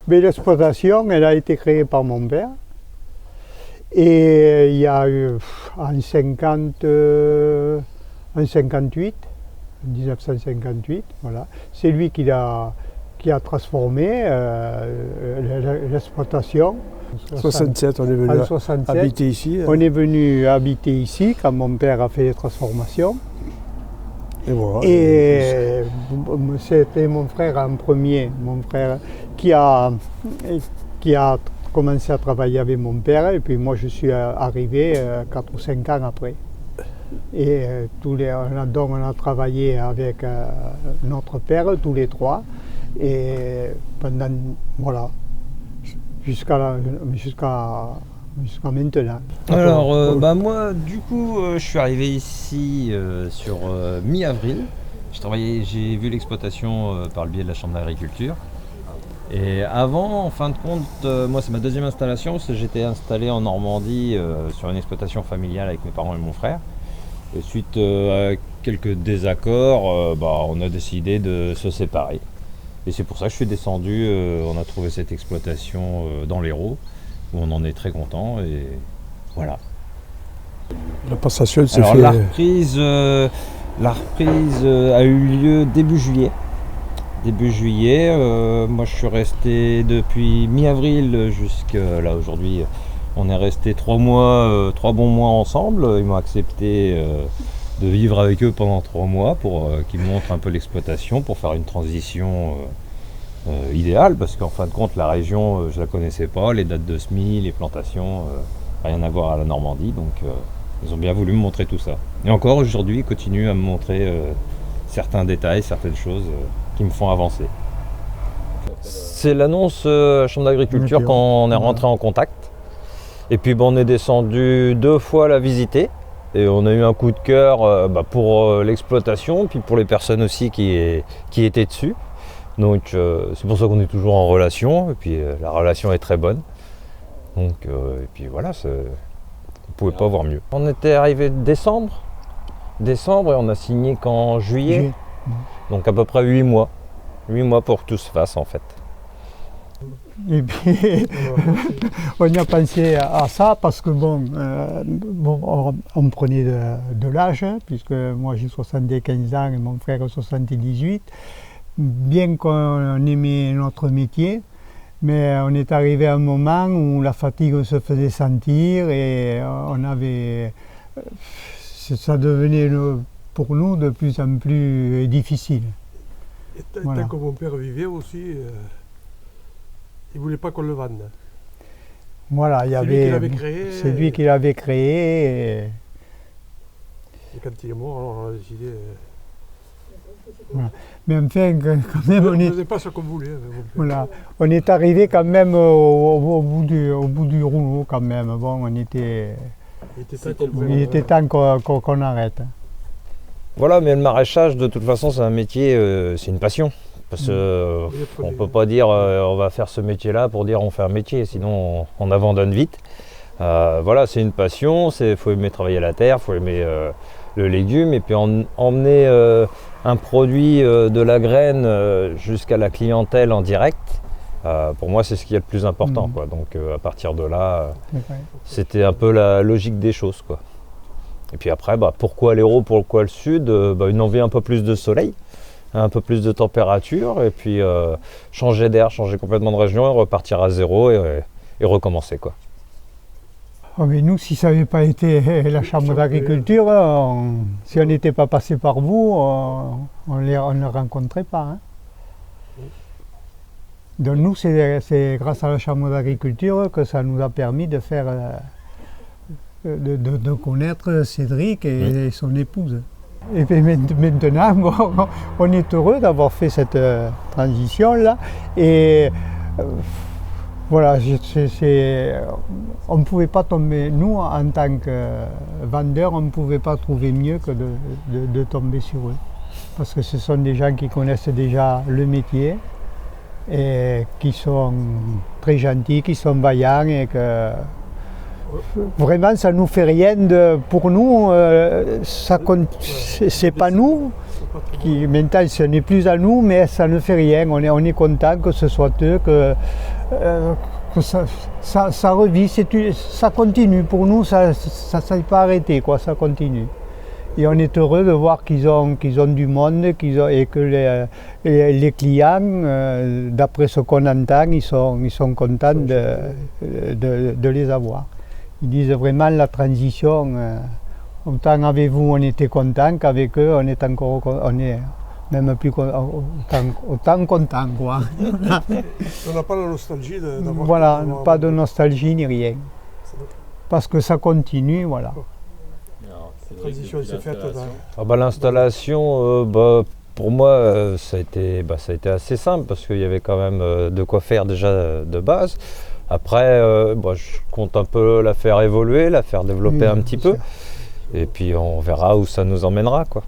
Mais l'exploitation, elle a été créée par mon père. Et il y a eu en 1958, voilà. C'est lui qui a transformé l'exploitation. 67, on est venu habiter ici. On est venu habiter ici quand mon père a fait les transformations. Et voilà. Et c'était mon frère en premier, mon frère qui a commencé à travailler avec mon père, et puis moi je suis arrivé 4 ou 5 ans après. Et on a travaillé avec notre père, tous les trois, et pendant, voilà, jusqu'à maintenant. Alors, moi, du coup, je suis arrivé ici sur mi-avril. J'ai vu l'exploitation par le biais de la Chambre d'agriculture. Et avant, en fin de compte, moi c'est ma deuxième installation, parce que j'étais installé en Normandie sur une exploitation familiale avec mes parents et mon frère. Et suite à quelques désaccords, on a décidé de se séparer. Et c'est pour ça que je suis descendu, on a trouvé cette exploitation dans l'Hérault, où on en est très content, et voilà. La passation s'est Alors fait... la reprise a eu lieu début juillet. Moi je suis resté depuis mi-avril jusqu'à là aujourd'hui. On est resté 3 bons mois ensemble. Ils m'ont accepté de vivre avec eux pendant 3 mois pour qu'ils me montrent un peu l'exploitation, pour faire une transition idéale, parce qu'en fin de compte la région je la connaissais pas, les dates de semis, les plantations, rien à voir à la Normandie, donc ils ont bien voulu me montrer tout ça. Et encore aujourd'hui ils continuent à me montrer certains détails, certaines choses qui me font avancer. C'est l'annonce à la Chambre d'agriculture quand on est rentré en contact. Et puis on est descendu 2 fois la visiter. Et on a eu un coup de cœur pour l'exploitation, puis pour les personnes aussi qui étaient dessus. Donc c'est pour ça qu'on est toujours en relation. Et puis la relation est très bonne. Donc et puis voilà, on ne pouvait pas voir mieux. On était arrivé décembre et on a signé qu'en juillet. Donc à peu près 8 mois. 8 mois pour que tout se fasse en fait. Et puis on y a pensé à ça parce que on prenait de l'âge, puisque moi j'ai 75 ans et mon frère 78. Bien qu'on aimait notre métier, mais on est arrivé à un moment où la fatigue se faisait sentir et ça devenait pour nous de plus en plus difficile. Et tant que mon père vivait aussi, il ne voulait pas qu'on le vende. Voilà, c'est lui qui l'avait créé. Et quand il est mort, alors on a décidé... Voilà. Mais enfin, quand même, on ne faisait pas ce qu'on voulait. Voilà. On est arrivé quand même au bout du rouleau quand même. Bon, il était temps qu'on arrête. Voilà, mais le maraîchage, de toute façon, c'est un métier, c'est une passion. Parce qu'on ne peut pas dire on va faire ce métier-là pour dire on fait un métier, sinon on abandonne vite. Voilà, c'est une passion, il faut aimer travailler la terre, il faut aimer le légume, et puis emmener un produit de la graine jusqu'à la clientèle en direct. Pour moi, c'est ce qui est le plus important, quoi. Donc à partir de là, c'était un peu la logique des choses, quoi. Et puis après, pourquoi l'Hérault, pourquoi le Sud? Une envie un peu plus de soleil, un peu plus de température, et puis changer d'air, changer complètement de région, et repartir à zéro et recommencer, quoi. Oh, mais nous, si ça n'avait pas été la Chambre d'agriculture, si on n'était pas passé par vous, on ne les rencontrait pas. Hein. Donc nous, c'est grâce à la Chambre d'agriculture que ça nous a permis de faire, de connaître Cédric et son épouse. Et puis maintenant, on est heureux d'avoir fait cette transition-là. Et voilà, on ne pouvait pas tomber, nous en tant que vendeurs, on ne pouvait pas trouver mieux que de tomber sur eux. Parce que ce sont des gens qui connaissent déjà le métier et qui sont très gentils, qui sont vaillants et que vraiment ça ne nous fait rien pour nous, c'est pas nous, maintenant ce n'est plus à nous, mais ça ne fait rien. On est content que ce soit eux, que ça revit, ça continue. Pour nous, ça ne s'est pas arrêté, quoi, ça continue. Et on est heureux de voir qu'ils ont du monde et que les clients, d'après ce qu'on entend, ils sont contents de les avoir. Ils disent vraiment la transition, autant avec vous on était contents qu'avec eux on est même plus autant contents, quoi. On n'a pas la nostalgie d'avoir... Voilà, pas de nostalgie ni rien. Parce que ça continue, voilà. La transition s'est faite l'installation, pour moi, ça a été assez simple parce qu'il y avait quand même de quoi faire déjà de base. Après, je compte un peu la faire évoluer, la faire développer un petit peu. Et puis on verra où ça nous emmènera, quoi.